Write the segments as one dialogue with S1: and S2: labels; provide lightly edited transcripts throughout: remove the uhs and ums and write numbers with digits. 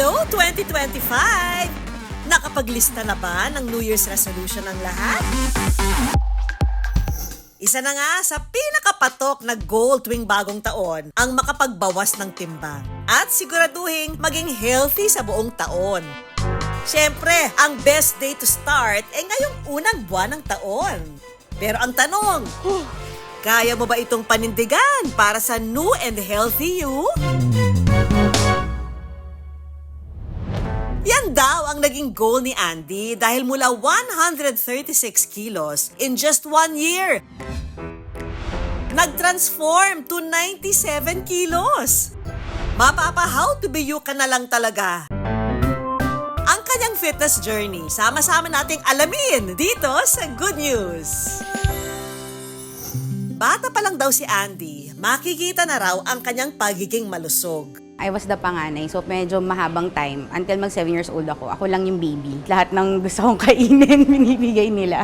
S1: Hello 2025! Nakapaglista na ba ng New Year's resolution ng lahat? Isa na nga sa pinakapatok na goal tuwing bagong taon ang makapagbawas ng timbang at siguraduhin maging healthy sa buong taon. Siyempre, ang best day to start ay ngayong unang buwan ng taon. Pero ang tanong, kaya mo ba itong panindigan para sa new and healthy you? Yan daw ang naging goal ni Andy dahil mula 136 kilos in just 1 year, nag-transform to 97 kilos. Mapapa-how to be you ka na lang talaga. Ang kanyang fitness journey, sama-sama nating alamin dito sa Good News. Bata pa lang daw si Andy, makikita na raw ang kanyang pagiging malusog.
S2: I was the panganay, so medyo mahabang time. Until mag 7 years old ako lang yung baby. Lahat ng gusto kong kainin, binibigay nila.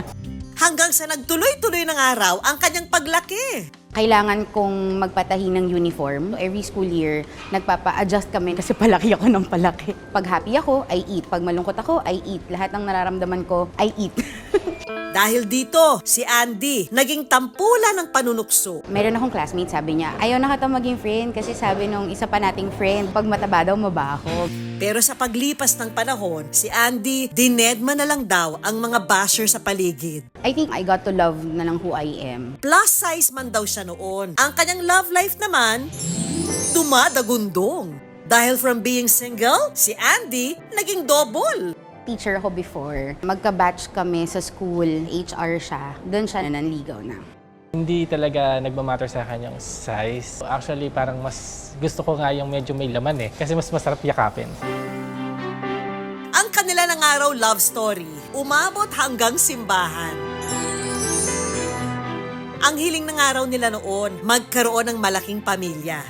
S1: Hanggang sa nagtuloy-tuloy ng araw ang kanyang paglaki.
S2: Kailangan kong magpatahi ng uniform. Every school year, nagpapa-adjust kami kasi palaki ako ng palaki. Pag happy ako, I eat. Pag malungkot ako, I eat. Lahat ng nararamdaman ko, I eat.
S1: Dahil dito, si Andy naging tampulan ng panunukso.
S2: Meron akong classmate, sabi niya, ayaw na kita maging friend kasi sabi nung isa pa nating friend, pag mataba daw, mabaho.
S1: Pero sa paglipas ng panahon, si Andy dinedma na lang daw ang mga basher sa paligid.
S2: I think I got to love na lang who I am.
S1: Plus size man daw siya noon. Ang kanyang love life naman, dumadagundong. Dahil from being single, si Andy naging double.
S2: Teacher ako before. Magka-batch kami sa school, HR siya. Doon siya nanligaw na.
S3: Hindi talaga nagmamatter sa kanyang size. Actually, parang mas gusto ko nga yung medyo may laman eh. Kasi mas masarap yakapin.
S1: Ang kanila ng araw love story, umabot hanggang simbahan. Ang hiling ng araw nila noon, magkaroon ng malaking pamilya.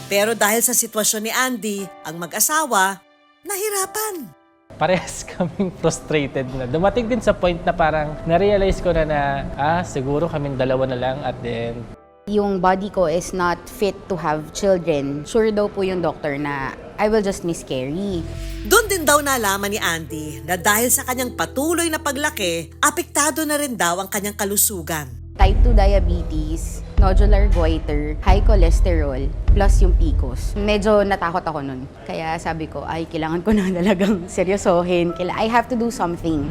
S1: Pero dahil sa sitwasyon ni Andy, ang mag-asawa, nahirapan.
S3: Parehas kaming frustrated na. Dumating din sa point na parang na-realize ko na siguro kaming dalawa na lang at then
S2: Yung body ko is not fit to have children. Sure daw po yung doctor na I will just miscarry.
S1: Doon din daw nalaman ni Andy na dahil sa kanyang patuloy na paglaki, apektado na rin daw ang kanyang kalusugan.
S2: Type 2 diabetes, nodular goiter, high cholesterol, plus yung PCOS. Medyo natakot ako nun. Kaya sabi ko, ay, kailangan ko na talagang seryosohin. I have to do something.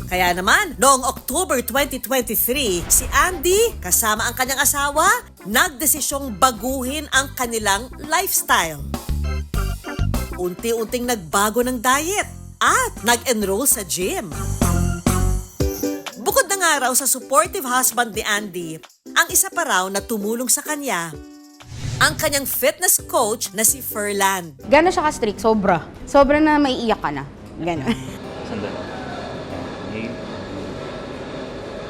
S1: Kaya naman, noong October 2023, si Andy, kasama ang kanyang asawa, nagdesisyong baguhin ang kanilang lifestyle. Unti-unting nagbago ng diet at nag-enroll sa gym. Bukod na nga raw sa supportive husband ni Andy, ang isa pa raw na tumulong sa kanya, ang kanyang fitness coach na si Ferland.
S2: Gano'n siya ka-strict? Sobra. Sobra na may iyak ka na. Gano'n.
S4: Sandali. Inhale.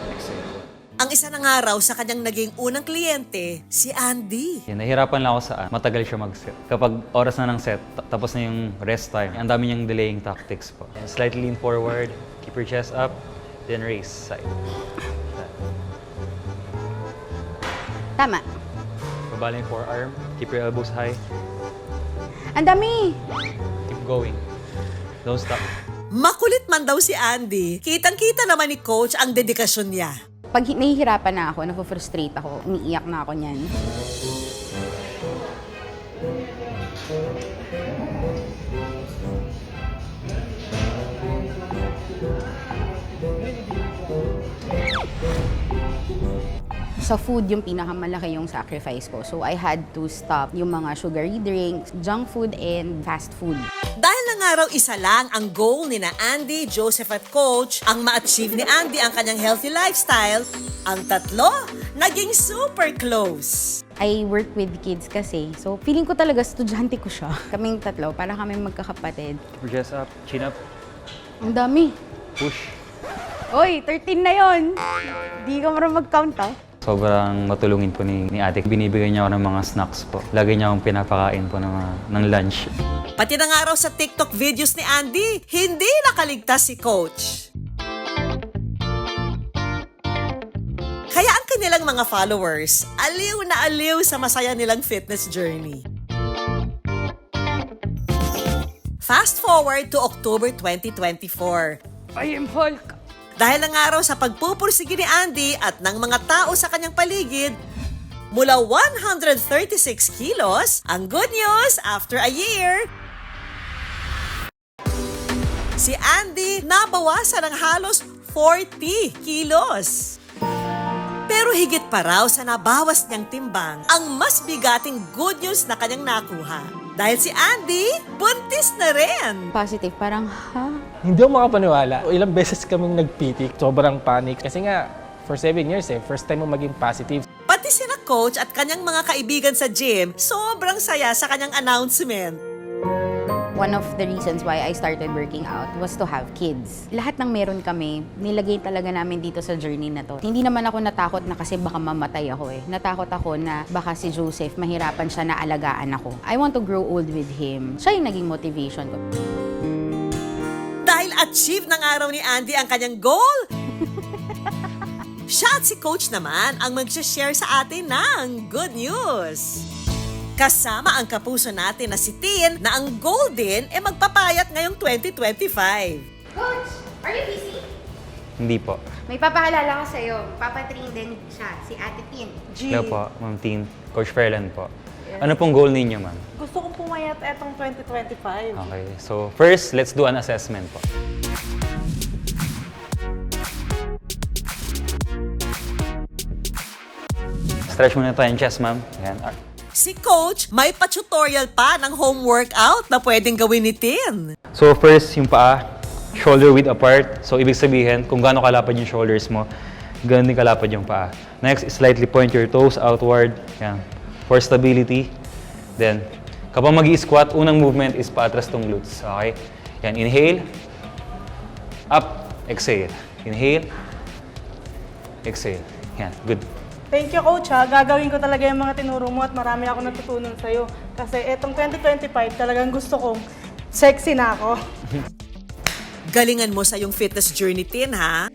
S4: Exhale.
S1: Ang isa na nga raw sa kanyang naging unang kliyente, si Andy.
S4: Nahihirapan lang ako sa matagal siya mag-set. Kapag oras na ng set, tapos na yung rest time, ang dami niyang delaying tactics po. Slightly lean forward, keep your chest up, then raise side.
S2: Tama.
S4: Babala yung forearm, keep your elbows high,
S2: Ang dami!
S4: keep going. Don't stop.
S1: Makulit man daw si Andy, kitang-kita naman ni coach ang dedikasyon niya.
S2: Pag nahihirapan na ako, nafo-frustrate ako, umiiyak na ako niyan. Sa food, yung pinakamalaki yung sacrifice ko. So, I had to stop yung mga sugary drinks, junk food, and fast food.
S1: Dahil na nga raw isa lang ang goal ni na Andy, Joseph at coach, ang ma-achieve ni Andy ang kanyang healthy lifestyle, ang tatlo naging super close.
S2: I work with kids kasi. So, feeling ko talaga estudyante ko siya. Kaming tatlo, para kaming magkakapatid.
S4: Keep your chest up, chin up,
S2: Ang dami.
S4: push.
S2: Oy, 13 na yon. Di ka marunong mag-count, ah.
S4: Sobrang matulungin po ni ate. Binibigyan niya ako ng mga snacks po. Lagi niya akong pinapakain po ng lunch.
S1: Pati na nga raw sa TikTok videos ni Andy, hindi nakaligtas si coach. Kaya ang kanilang mga followers, aliw na aliw sa masaya nilang fitness journey. Fast forward to October 2024.
S2: I am Hulk!
S1: Dahil ang araw sa pagpupursige ni Andy at ng mga tao sa kanyang paligid, mula 136 kilos, ang good news after a year, si Andy nabawasan ng halos 40 kilos. Pero higit pa raw sa nabawas niyang timbang, ang mas bigating good news na kanyang nakuha. Dahil si Andy, buntis na rin.
S2: Positive, parang, ha?
S3: Hindi ako makapaniwala. Ilang beses kaming nagpitik. Sobrang panic. Kasi nga, for 7 years first time mo maging positive.
S1: Pati sina coach at kanyang mga kaibigan sa gym, sobrang saya sa kanyang announcement.
S2: One of the reasons why I started working out was to have kids. Lahat ng meron kami, nilagay talaga namin dito sa journey na to. Hindi naman ako natakot na kasi baka mamatay ako Natakot ako na baka si Joseph, mahirapan siya na alagaan ako. I want to grow old with him. Siya yung naging motivation ko.
S1: Dahil achieve ng araw ni Andy ang kanyang goal, siya at si coach naman ang mag-share sa atin ng good news. Kasama ang kapuso natin na si Tin na ang goal din magpapayat ngayong 2025.
S2: Coach, are you busy?
S4: Hindi po.
S2: May papaalala ko sa'yo. Papatrain din siya, si Ate Tin.
S4: Hello po, Ma'am Tin. Coach Ferland po. Ano pong goal ninyo, ma'am?
S5: Gusto kong pumayat etong 2025.
S4: Okay, so first, let's do an assessment po. Stretch muna tayo yung chest, ma'am. Yan.
S1: Si coach may pa-tutorial pa ng home workout na pwedeng gawin ni Tin.
S4: So first, yung paa, shoulder width apart. So ibig sabihin, kung gaano kalapad yung shoulders mo, ganun din kalapad yung paa. Next, slightly point your toes outward. Yan. For stability. Then, kapag mag-i-squat, unang movement is paatras tong glutes. Okay? Yan, inhale. Up. Exhale. Inhale. Exhale. Yan, good.
S5: Thank you, Coach. Gagawin ko talaga yung mga tinuro mo at marami ako natutunan sa'yo. Kasi etong 2025, talagang gusto kong sexy na ako.
S1: Galingan mo sa iyong fitness journey, Tin, ha?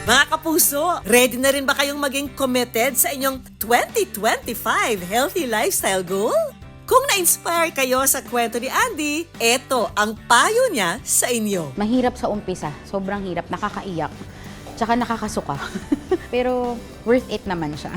S1: Mga kapuso, ready na rin ba kayong maging committed sa inyong 2025 healthy lifestyle goal? Kung na-inspire kayo sa kwento ni Andy, eto ang payo niya sa inyo.
S2: Mahirap sa umpisa. Sobrang hirap. Nakakaiyak. Tsaka nakakasuka. Pero worth it naman siya.